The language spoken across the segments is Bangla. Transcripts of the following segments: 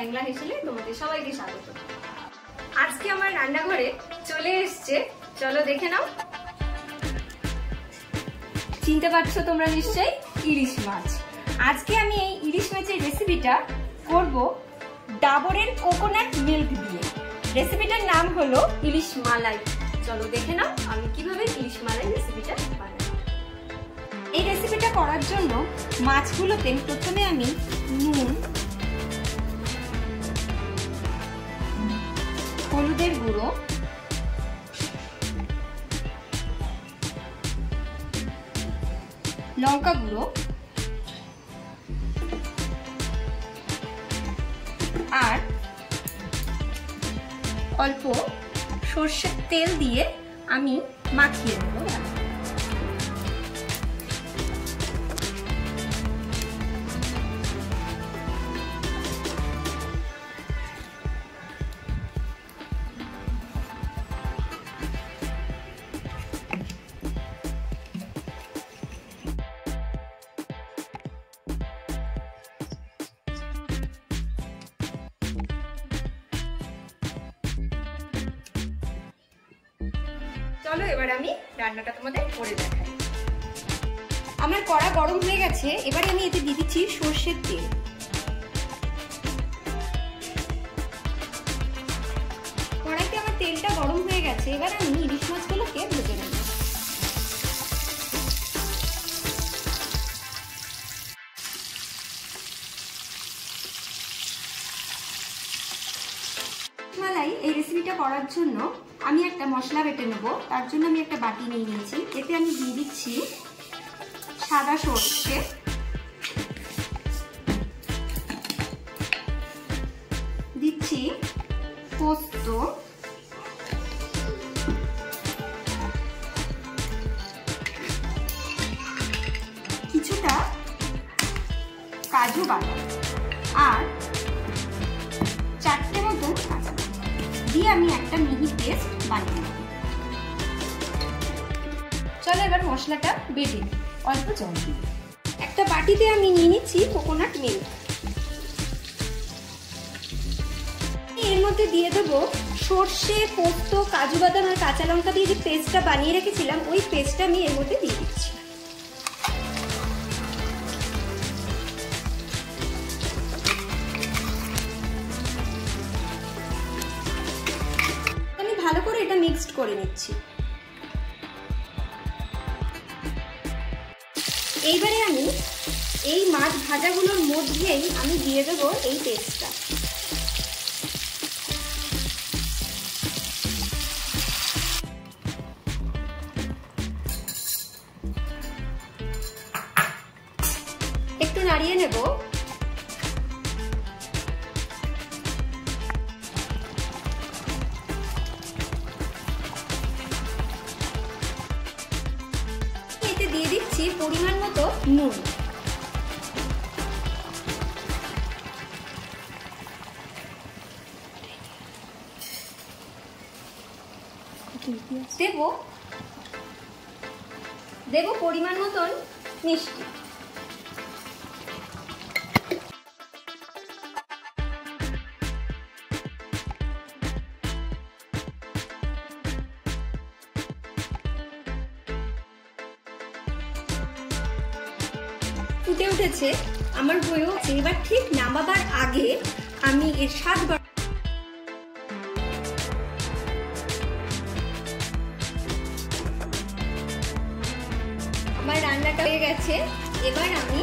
হ্যাংলা হেসেলে তোমাদের সবাইকে স্বাগত। আজকে আমার রান্নাঘরে চলে এসছে, চলো দেখে নাও। চিনতে পারছো তোমরা নিশ্চয়ই, ইলিশ মাছ। আজকে আমি এই ইলিশ মাছের রেসিপিটা করব ডাবরের কোকোনাট মিল্ক দিয়ে। রেসিপিটার নাম হলো ইলিশ মালাই। চলো দেখে নাও আমি কিভাবে ইলিশ মালাই রেসিপিটা বানাই। এই রেসিপিটা করার জন্য মাছগুলোতে প্রথমে আমি নুন, হলুদের গুঁড়ো, লঙ্কা গুঁড়ো আর অল্প সর্ষের তেল দিয়ে আমি মাখিয়ে নেব। চলো এবার আমি রান্নাটা তোমাদের করে দেখাই। আমার কড়া গরম হয়ে গেছে, এবারে আমি এতে দিয়ে দিচ্ছি সর্ষের তেল। কড়াইতে আমার তেলটা গরম হয়ে গেছে, এবার আমি ইলিশ মাছগুলোকে ভেজে নেব। মালাই এই রেসিপিটা করার জন্য আমি একটা মশলা বেটে নেব। তার জন্য আমি একটা বাটি নিয়ে নিয়েছি, এতে আমি দিয়ে দিচ্ছি সাদা সর্ষে, দিচ্ছি পোস্ত, কিছুটা কাজু বাদাম আর 4টে মতো কাঁচা দিয়ে আমি একটা মিহি পেস্ট বানিয়ে নেব। চলো এবার মশলাটা বেটে নিই অল্প জল দিয়ে। একটা বাটিতে আমি নিয়ে নিচ্ছি কোকোনাট মিল্ক। এর মধ্যে দিয়ে দেবো সর্ষে, পোস্ত, কাজু বাদাম আর কাঁচা লঙ্কা দিয়ে যে পেস্টটা বানিয়ে রেখেছিলাম, ওই পেস্টটা আমি এর মধ্যে দিয়ে দিচ্ছি। ভালো করে এটা মিক্সড করে নিচ্ছি। এইবারে আমি এই মাছ ভাজাগুলোর মধ্যেই আমি দিয়ে দেবো এই পেস্টটা। একটু নাড়িয়ে নেব। দিয়ে দিচ্ছি পরিমাণ মতো নুন। দেব পরিমাণ মতন মিষ্টি। ফুটে উঠেছে, আমার হয়েও এবার ঠিক নামাবার আগে আমি এর স্বাদ আমার রান্নাটা হয়ে গেছে। এবার আমি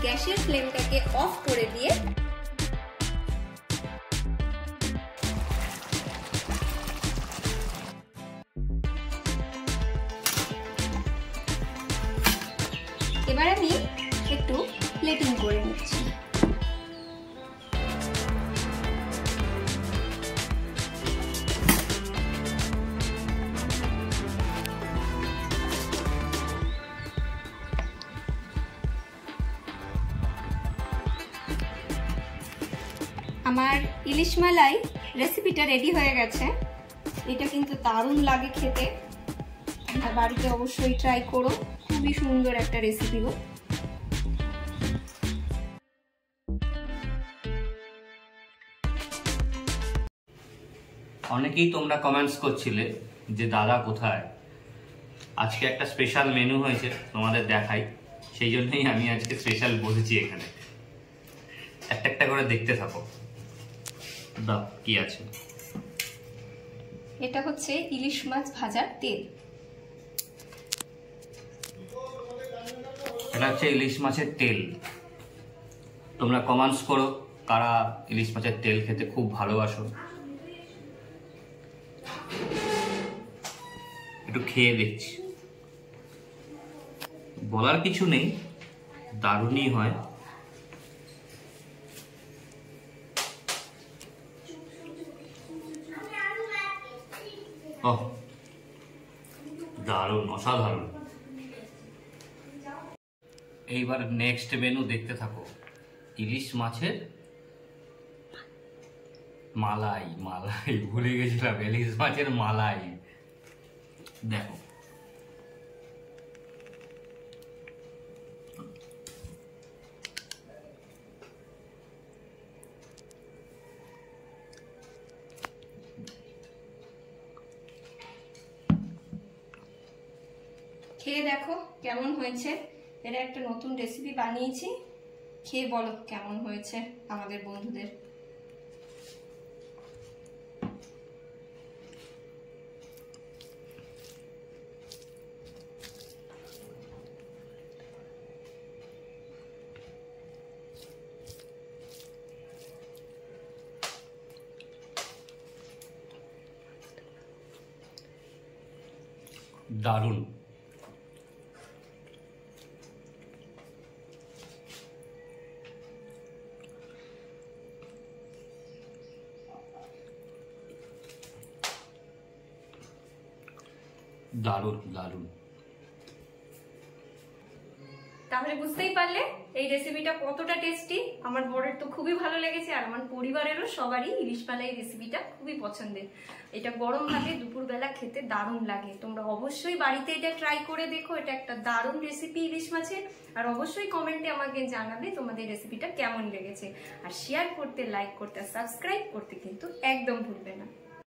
গ্যাসের ফ্লেমটাকে অফ করে দিয়ে এবার আমি একটু প্লেটিং করে নিচ্ছি। আমার ইলিশ মালাই রেসিপিটা রেডি হয়ে গেছে। এটা কিন্তু দারুণ লাগে খেতে, আর বাড়িতে অবশ্যই ট্রাই করো, খুবই সুন্দর একটা রেসিপি গো। অনেকেই তোমরা কমেন্টস করছিলে যে দাদা কোথায়। আজকে একটা স্পেশাল মেনু হয়েছে, তোমাদের দেখাই, সেই জন্যই আমি আজকে স্পেশাল বসেছি এখানে। একটা একটা করে দেখতে থাকো। দাও কি আছে। এটা হচ্ছে ইলিশ মাছ ভাজার তেল। এটা হচ্ছে ইলিশ মাছের তেল। তোমরা কমেন্টস করো কারা ইলিশ মাছের তেল খেতে খুব ভালোবাসো। একটু খেয়ে দেখছি, বলার কিছু নেই, দারুণই হয়। দারুণ, অসাধারণ। এইবার নেক্সট মেনু দেখতে থাকো। ইলিশ মাছের মালাই। মালাই ভুলে গেছিলাম, ইলিশ মাছের মালাই। দেখো খেয়ে দেখো কেমন হয়েছে। এটা একটা নতুন রেসিপি বানিয়েছি, খেয়ে বলো কেমন হয়েছে আমাদের বন্ধুদের। দারুণ। দারুণ দারুণ। তাহলে বুঝতেই পারলে এই রেসিপিটা কতটা টেস্টি। আমার বরের তো খুবই ভালো লেগেছে, আর আমার পরিবারেরও সবারই ইলিশ মালাই রেসিপিটা খুবই পছন্দের। এটা গরম ভাতে দুপুরবেলা খেতে দারুণ লাগে। তোমরা অবশ্যই বাড়িতে এটা ট্রাই করে দেখো। এটা একটা দারুণ রেসিপি ইলিশ মাছের। আর অবশ্যই কমেন্টে আমাকে জানাবে তোমাদের রেসিপিটা কেমন লেগেছে। আর শেয়ার করতে, লাইক করতে, সাবস্ক্রাইব করতে কিন্তু একদম ভুলবে না।